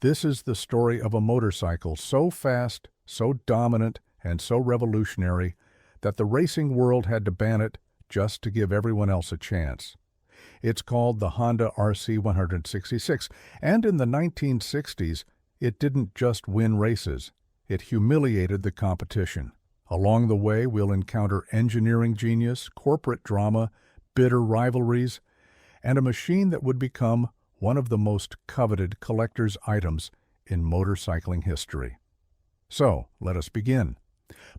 This is the story of a motorcycle so fast, so dominant, and so revolutionary that the racing world had to ban it just to give everyone else a chance. It's called the Honda RC166, and in the 1960s, it didn't just win races, it humiliated the competition. Along the way, we'll encounter engineering genius, corporate drama, bitter rivalries, and a machine that would become one of the most coveted collector's items in motorcycling history. So, let us begin.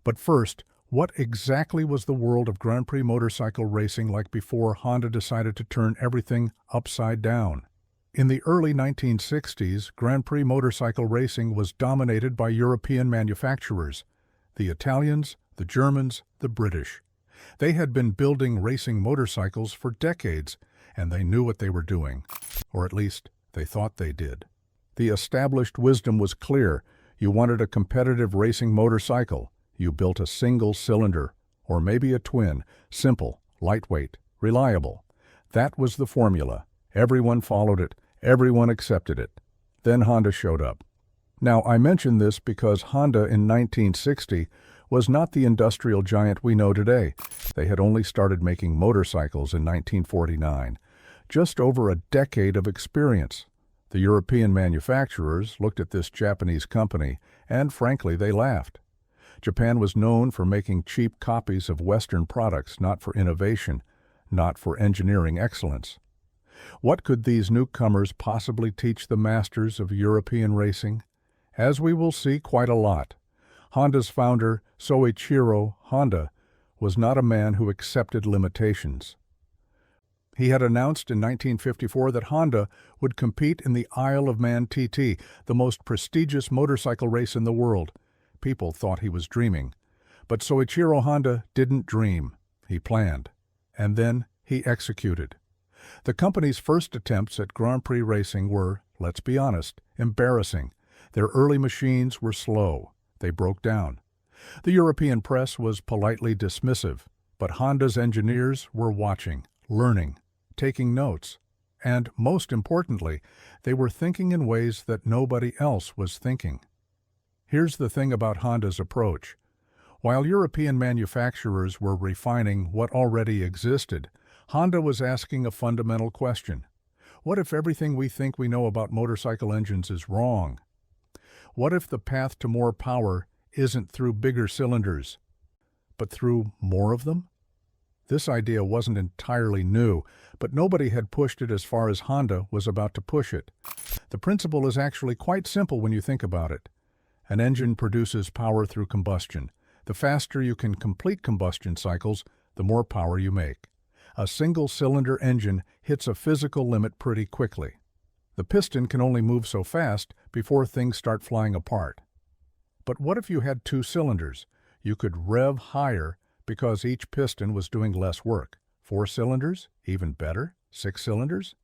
But first, what exactly was the world of Grand Prix motorcycle racing like before Honda decided to turn everything upside down? In the early 1960s, Grand Prix motorcycle racing was dominated by European manufacturers, the Italians, the Germans, the British. They had been building racing motorcycles for decades, and they knew what they were doing, or at least they thought they did. The established wisdom was clear. You wanted a competitive racing motorcycle. You built a single cylinder, or maybe a twin, simple, lightweight, reliable. That was the formula. Everyone followed it. Everyone accepted it. Then Honda showed up. Now, I mention this because Honda in 1960 was not the industrial giant we know today. They had only started making motorcycles in 1949. Just over a decade of experience. The European manufacturers looked at this Japanese company, and frankly, they laughed. Japan was known for making cheap copies of Western products, not for innovation, not for engineering excellence. What could these newcomers possibly teach the masters of European racing? As we will see, quite a lot. Honda's founder, Soichiro Honda, was not a man who accepted limitations. He had announced in 1954 that Honda would compete in the Isle of Man TT, the most prestigious motorcycle race in the world. People thought he was dreaming. But Soichiro Honda didn't dream. He planned. And then he executed. The company's first attempts at Grand Prix racing were, let's be honest, embarrassing. Their early machines were slow. They broke down. The European press was politely dismissive, but Honda's engineers were watching, learning, taking notes, and, most importantly, they were thinking in ways that nobody else was thinking. Here's the thing about Honda's approach. While European manufacturers were refining what already existed, Honda was asking a fundamental question. What if everything we think we know about motorcycle engines is wrong? What if the path to more power isn't through bigger cylinders, but through more of them? This idea wasn't entirely new, but nobody had pushed it as far as Honda was about to push it. The principle is actually quite simple when you think about it. An engine produces power through combustion. The faster you can complete combustion cycles, the more power you make. A single-cylinder engine hits a physical limit pretty quickly. The piston can only move so fast before things start flying apart. But what if you had two cylinders? You could rev higher because each piston was doing less work. 4 cylinders? Even better. 6 cylinders?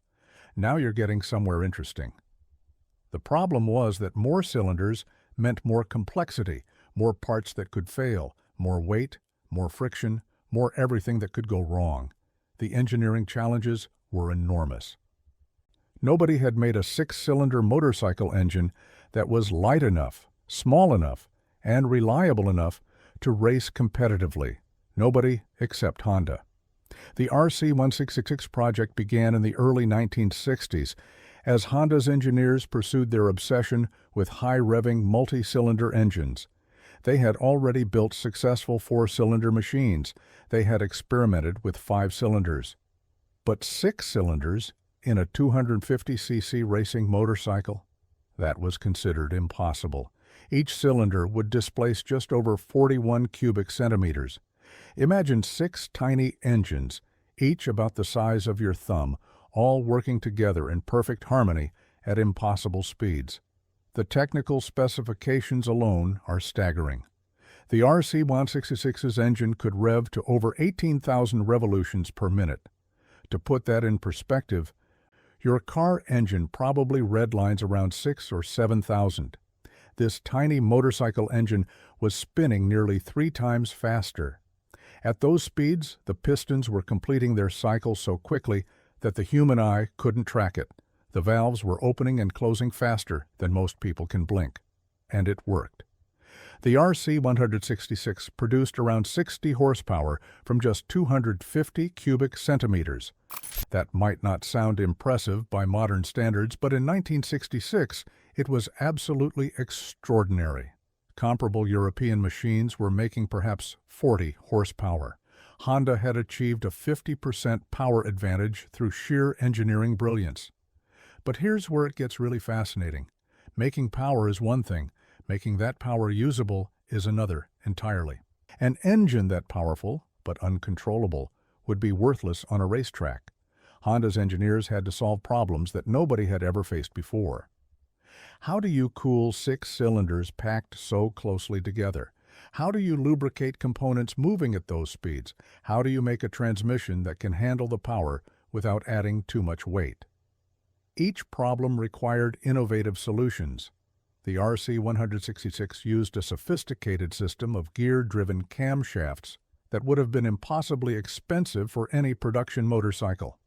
Now you're getting somewhere interesting. The problem was that more cylinders meant more complexity, more parts that could fail, more weight, more friction, more everything that could go wrong. The engineering challenges were enormous. Nobody had made a 6-cylinder motorcycle engine that was light enough, small enough, and reliable enough to race competitively. Nobody except Honda. The RC166 project began in the early 1960s as Honda's engineers pursued their obsession with high-revving multi-cylinder engines. They had already built successful 4-cylinder machines. They had experimented with 5 cylinders. But 6 cylinders in a 250cc racing motorcycle? That was considered impossible. Each cylinder would displace just over 41 cubic centimeters. Imagine 6 tiny engines, each about the size of your thumb, all working together in perfect harmony at impossible speeds. The technical specifications alone are staggering. The RC166's engine could rev to over 18,000 revolutions per minute. To put that in perspective, your car engine probably redlines around 6,000 or 7,000. This tiny motorcycle engine was spinning nearly 3 times faster. At those speeds, the pistons were completing their cycle so quickly that the human eye couldn't track it. The valves were opening and closing faster than most people can blink. And it worked. The RC166 produced around 60 horsepower from just 250 cubic centimeters. That might not sound impressive by modern standards, but in 1966 it was absolutely extraordinary. Comparable European machines were making perhaps 40 horsepower. Honda had achieved a 50% power advantage through sheer engineering brilliance. But here's where it gets really fascinating. Making power is one thing. Making that power usable is another entirely. An engine that powerful, but uncontrollable, would be worthless on a racetrack. Honda's engineers had to solve problems that nobody had ever faced before. How do you cool 6 cylinders packed so closely together? How do you lubricate components moving at those speeds? How do you make a transmission that can handle the power without adding too much weight? Each problem required innovative solutions. The RC166 used a sophisticated system of gear-driven camshafts that would have been impossibly expensive for any production motorcycle.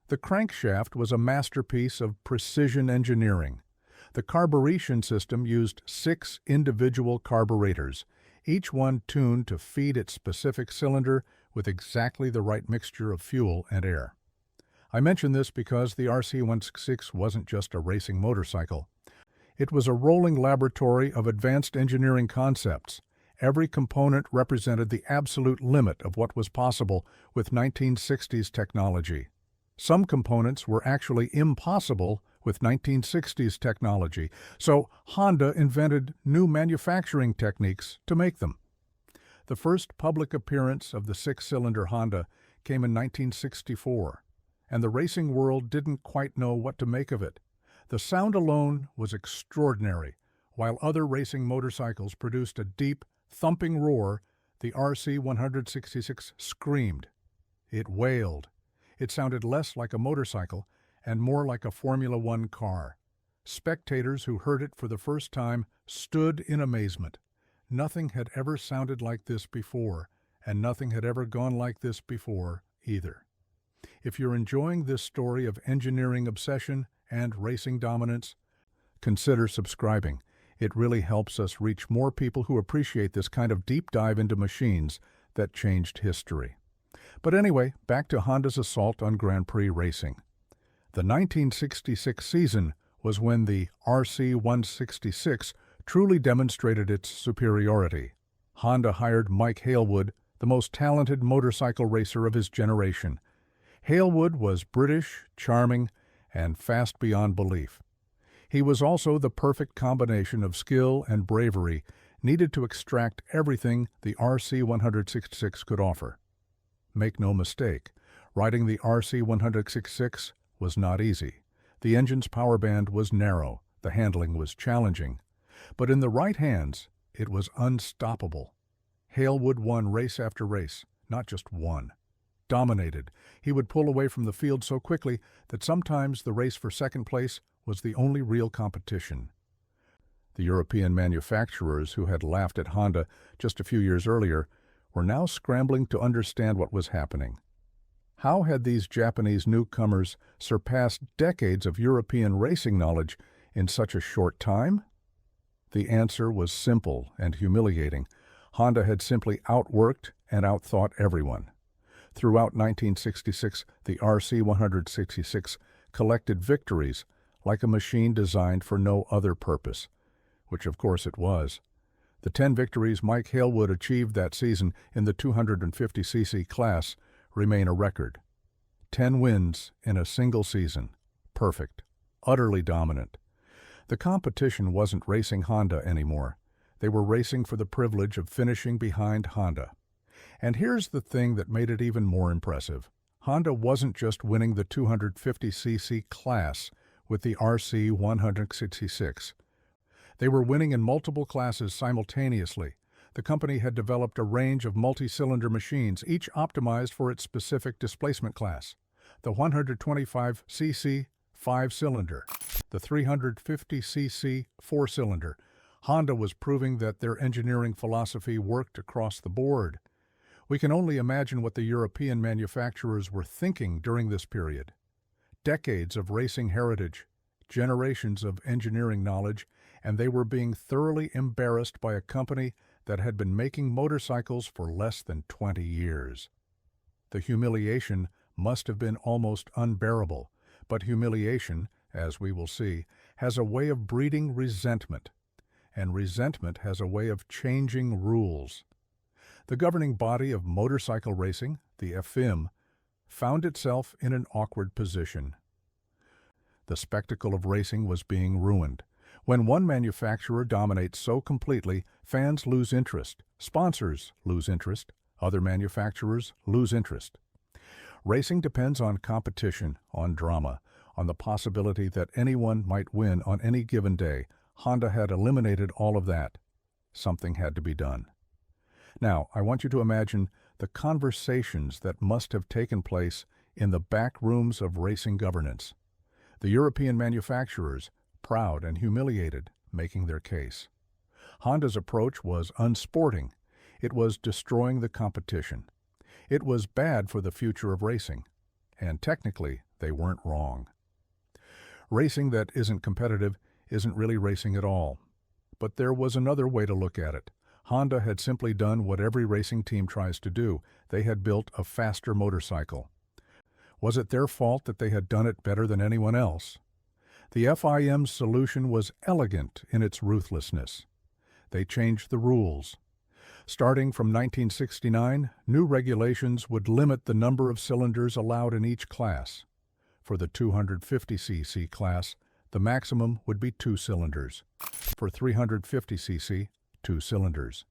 The crankshaft was a masterpiece of precision engineering. The carburation system used 6 individual carburetors, each one tuned to feed its specific cylinder with exactly the right mixture of fuel and air. I mention this because the RC166 wasn't just a racing motorcycle. It was a rolling laboratory of advanced engineering concepts. Every component represented the absolute limit of what was possible with 1960s technology. Some components were actually impossible with 1960s technology, so Honda invented new manufacturing techniques to make them. The first public appearance of the 6-cylinder Honda came in 1964, and the racing world didn't quite know what to make of it. The sound alone was extraordinary. While other racing motorcycles produced a deep, thumping roar, the RC166 screamed. It wailed. It sounded less like a motorcycle and more like a Formula One car. Spectators who heard it for the first time stood in amazement. Nothing had ever sounded like this before, and nothing had ever gone like this before either. If you're enjoying this story of engineering obsession and racing dominance, consider subscribing. It really helps us reach more people who appreciate this kind of deep dive into machines that changed history. But anyway, back to Honda's assault on Grand Prix racing. The 1966 season was when the RC166 truly demonstrated its superiority. Honda hired Mike Hailwood, the most talented motorcycle racer of his generation. Hailwood was British, charming, and fast beyond belief. He was also the perfect combination of skill and bravery needed to extract everything the RC166 could offer. Make no mistake, riding the RC166 was not easy. The engine's power band was narrow, the handling was challenging. But in the right hands, it was unstoppable. Hailwood won race after race, not just one. Dominated, he would pull away from the field so quickly that sometimes the race for second place was the only real competition. The European manufacturers who had laughed at Honda just a few years earlier were now scrambling to understand what was happening. How had these Japanese newcomers surpassed decades of European racing knowledge in such a short time? The answer was simple and humiliating. Honda had simply outworked and outthought everyone. Throughout 1966, the RC166 collected victories like a machine designed for no other purpose, which of course it was. The 10 victories Mike Hailwood achieved that season in the 250cc class remain a record. 10 wins in a single season. Perfect. Utterly dominant. The competition wasn't racing Honda anymore. They were racing for the privilege of finishing behind Honda. And here's the thing that made it even more impressive. Honda wasn't just winning the 250cc class with the RC166. They were winning in multiple classes simultaneously. The company had developed a range of multi-cylinder machines, each optimized for its specific displacement class. The 125cc 5-cylinder, the 350cc 4-cylinder. Honda was proving that their engineering philosophy worked across the board. We can only imagine what the European manufacturers were thinking during this period. decades of racing heritage, generations of engineering knowledge, and they were being thoroughly embarrassed by a company that had been making motorcycles for less than 20 years. The humiliation must have been almost unbearable, but humiliation, as we will see, has a way of breeding resentment, and resentment has a way of changing rules. The governing body of motorcycle racing, the FIM, found itself in an awkward position. The spectacle of racing was being ruined. When one manufacturer dominates so completely, fans lose interest, sponsors lose interest, other manufacturers lose interest. Racing depends on competition, on drama, on the possibility that anyone might win on any given day. Honda had eliminated all of that. Something had to be done. Now, I want you to imagine the conversations that must have taken place in the back rooms of racing governance. The European manufacturers, proud and humiliated, making their case. Honda's approach was unsporting. It was destroying the competition. It was bad for the future of racing. And technically, they weren't wrong. Racing that isn't competitive isn't really racing at all. But there was another way to look at it. Honda had simply done what every racing team tries to do. They had built a faster motorcycle. Was it their fault that they had done it better than anyone else? The FIM's solution was elegant in its ruthlessness. They changed the rules. Starting from 1969, new regulations would limit the number of cylinders allowed in each class. For the 250cc class, the maximum would be 2 cylinders. For 350cc, 2 cylinders.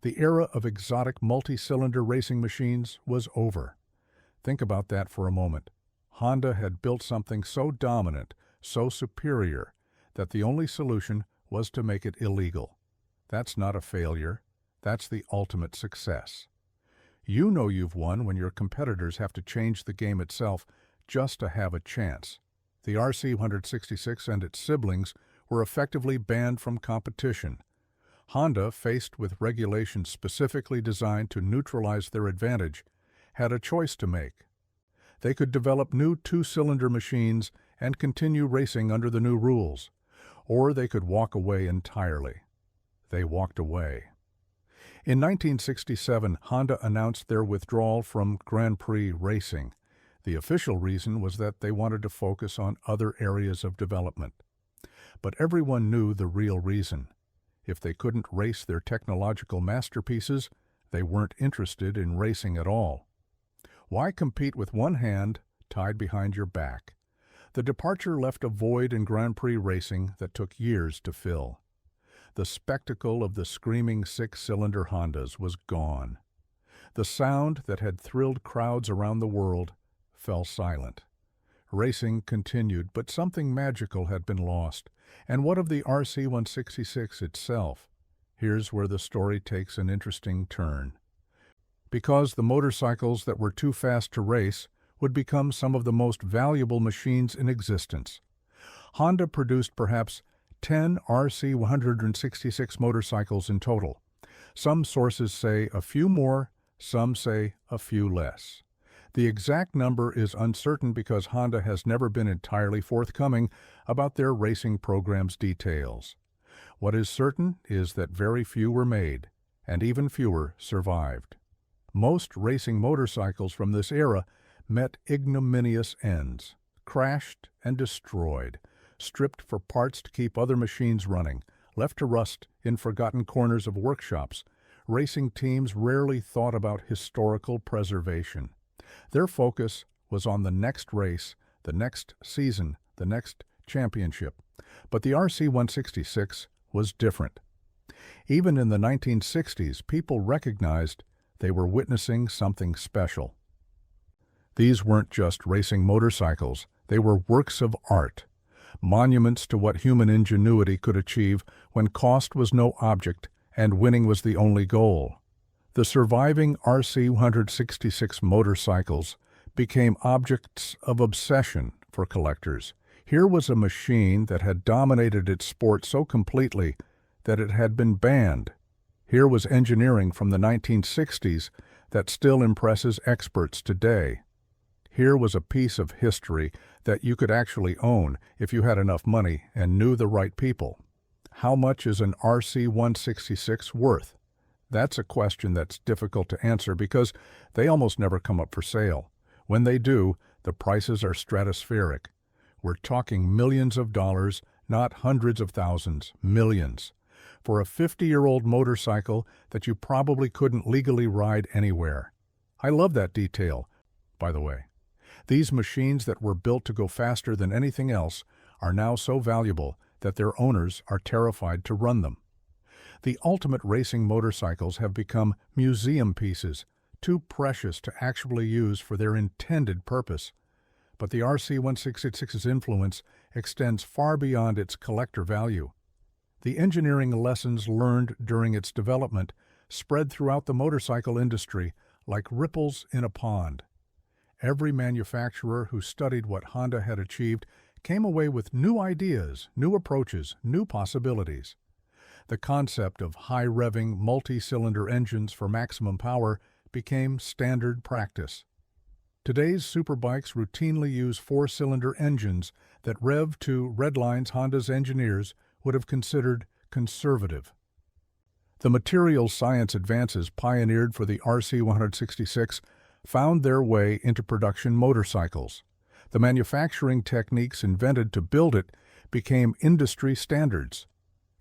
The era of exotic multi-cylinder racing machines was over. Think about that for a moment. Honda had built something so dominant, so superior, that the only solution was to make it illegal. That's not a failure. That's the ultimate success. You know you've won when your competitors have to change the game itself just to have a chance. The RC166 and its siblings were effectively banned from competition. Honda, faced with regulations specifically designed to neutralize their advantage, had a choice to make. They could develop new 2-cylinder machines and continue racing under the new rules, or they could walk away entirely. They walked away. In 1967, Honda announced their withdrawal from Grand Prix racing. The official reason was that they wanted to focus on other areas of development. But everyone knew the real reason. If they couldn't race their technological masterpieces, they weren't interested in racing at all. Why compete with one hand tied behind your back? The departure left a void in Grand Prix racing that took years to fill. The spectacle of the screaming 6-cylinder Hondas was gone. The sound that had thrilled crowds around the world fell silent. Racing continued, but something magical had been lost. And what of the RC166 itself? Here's where the story takes an interesting turn. Because the motorcycles that were too fast to race would become some of the most valuable machines in existence. Honda produced perhaps 10 RC166 motorcycles in total. Some sources say a few more, some say a few less. The exact number is uncertain because Honda has never been entirely forthcoming about their racing program's details. What is certain is that very few were made, and even fewer survived. Most racing motorcycles from this era met ignominious ends, crashed and destroyed, stripped for parts to keep other machines running, left to rust in forgotten corners of workshops. Racing teams rarely thought about historical preservation. Their focus was on the next race, the next season, the next championship. But the RC166 was different. Even in the 1960s, people recognized they were witnessing something special. These weren't just racing motorcycles, they were works of art, monuments to what human ingenuity could achieve when cost was no object and winning was the only goal. The surviving RC166 motorcycles became objects of obsession for collectors. Here was a machine that had dominated its sport so completely that it had been banned. Here was engineering from the 1960s that still impresses experts today. Here was a piece of history that you could actually own if you had enough money and knew the right people. How much is an RC166 worth? That's a question that's difficult to answer because they almost never come up for sale. When they do, the prices are stratospheric. We're talking millions of dollars, not hundreds of thousands, millions, for a 50-year-old motorcycle that you probably couldn't legally ride anywhere. I love that detail, by the way. These machines that were built to go faster than anything else are now so valuable that their owners are terrified to run them. The ultimate racing motorcycles have become museum pieces, too precious to actually use for their intended purpose. But the RC166's influence extends far beyond its collector value. The engineering lessons learned during its development spread throughout the motorcycle industry like ripples in a pond. Every manufacturer who studied what Honda had achieved came away with new ideas, new approaches, new possibilities. The concept of high-revving, multi-cylinder engines for maximum power became standard practice. Today's superbikes routinely use four-cylinder engines that rev to redlines Honda's engineers would have considered conservative. The materials science advances pioneered for the RC166 found their way into production motorcycles. The manufacturing techniques invented to build it became industry standards.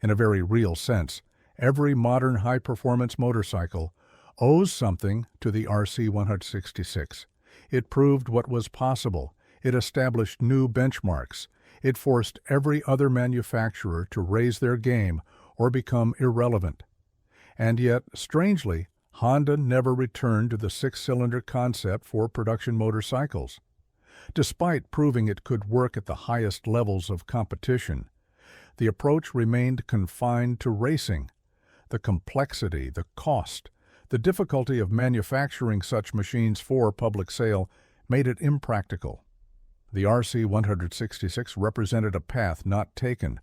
In a very real sense, every modern high-performance motorcycle owes something to the RC166. It proved what was possible. It established new benchmarks. It forced every other manufacturer to raise their game or become irrelevant. And yet, strangely, Honda never returned to the six-cylinder concept for production motorcycles. Despite proving it could work at the highest levels of competition, the approach remained confined to racing. The complexity, the cost, the difficulty of manufacturing such machines for public sale made it impractical. The RC166 represented a path not taken,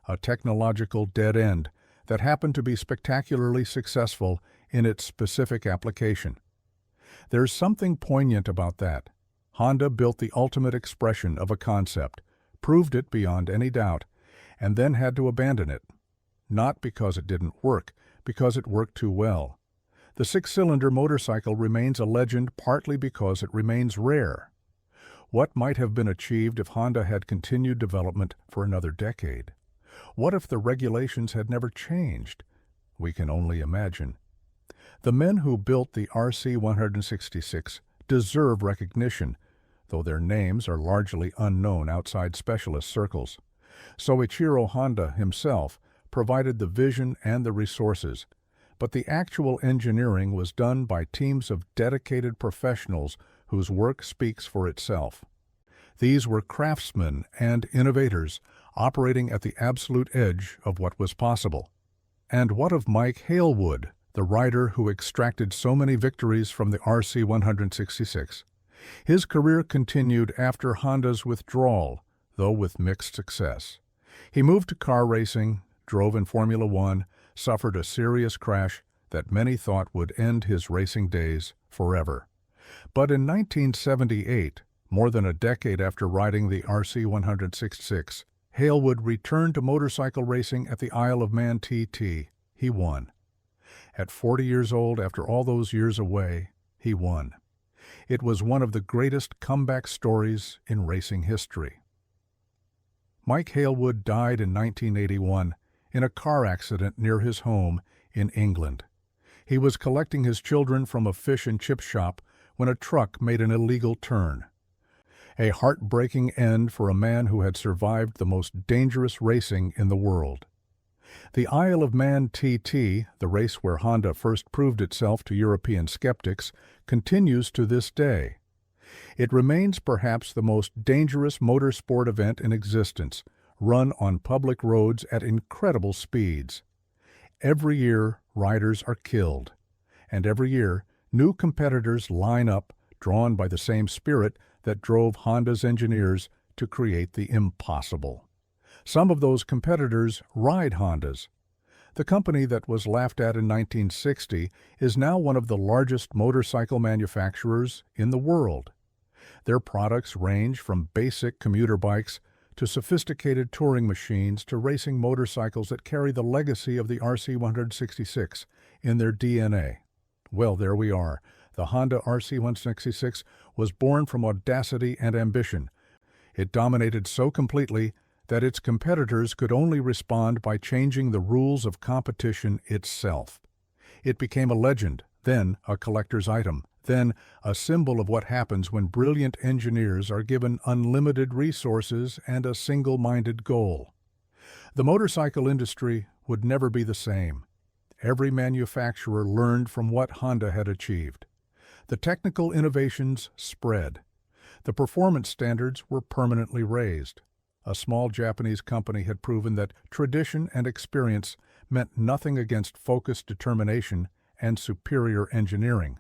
a technological dead end that happened to be spectacularly successful in its specific application. There's something poignant about that. Honda built the ultimate expression of a concept, proved it beyond any doubt, and then had to abandon it. Not because it didn't work, because it worked too well. The six-cylinder motorcycle remains a legend partly because it remains rare. What might have been achieved if Honda had continued development for another decade? What if the regulations had never changed? We can only imagine. The men who built the RC166 deserve recognition, though their names are largely unknown outside specialist circles. Soichiro Honda himself provided the vision and the resources, but the actual engineering was done by teams of dedicated professionals whose work speaks for itself. These were craftsmen and innovators operating at the absolute edge of what was possible. And what of Mike Halewood, the rider who extracted so many victories from the RC166? His career continued after Honda's withdrawal, though with mixed success. He moved to car racing, drove in Formula One, suffered a serious crash that many thought would end his racing days forever. But in 1978, more than a decade after riding the RC166, Halewood returned to motorcycle racing at the Isle of Man TT. He won. At 40 years old, after all those years away, he won. It was one of the greatest comeback stories in racing history. Mike Halewood died in 1981 in a car accident near his home in England. He was collecting his children from a fish and chip shop when a truck made an illegal turn. A heartbreaking end for a man who had survived the most dangerous racing in the world. The Isle of Man TT, the race where Honda first proved itself to European skeptics, continues to this day. It remains perhaps the most dangerous motorsport event in existence, run on public roads at incredible speeds. Every year, riders are killed, and every year, new competitors line up, drawn by the same spirit that drove Honda's engineers to create the impossible. Some of those competitors ride Hondas. The company that was laughed at in 1960 is now one of the largest motorcycle manufacturers in the world. Their products range from basic commuter bikes to sophisticated touring machines to racing motorcycles that carry the legacy of the RC166 in their DNA. Well, there we are. The Honda RC166 was born from audacity and ambition. It dominated so completely that its competitors could only respond by changing the rules of competition itself. It became a legend, then a collector's item, then a symbol of what happens when brilliant engineers are given unlimited resources and a single-minded goal. The motorcycle industry would never be the same. Every manufacturer learned from what Honda had achieved. The technical innovations spread. The performance standards were permanently raised. A small Japanese company had proven that tradition and experience meant nothing against focused determination and superior engineering.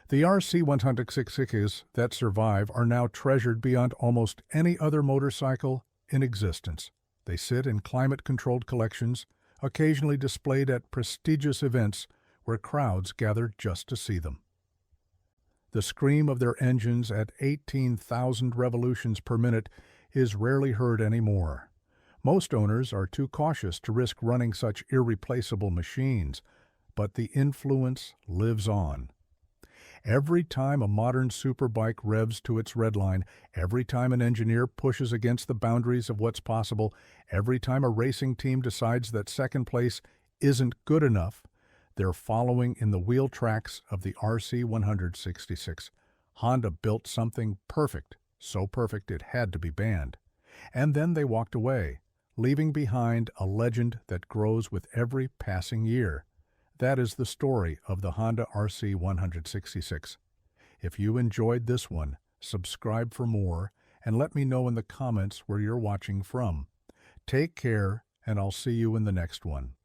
The RC166s that survive are now treasured beyond almost any other motorcycle in existence. They sit in climate-controlled collections, occasionally displayed at prestigious events where crowds gather just to see them. The scream of their engines at 18,000 revolutions per minute is rarely heard anymore. Most owners are too cautious to risk running such irreplaceable machines, but the influence lives on. Every time a modern superbike revs to its redline, every time an engineer pushes against the boundaries of what's possible, every time a racing team decides that second place isn't good enough, they're following in the wheel tracks of the RC166. Honda built something perfect, so perfect it had to be banned. And then they walked away, leaving behind a legend that grows with every passing year. That is the story of the Honda RC166. If you enjoyed this one, subscribe for more and let me know in the comments where you're watching from. Take care, and I'll see you in the next one.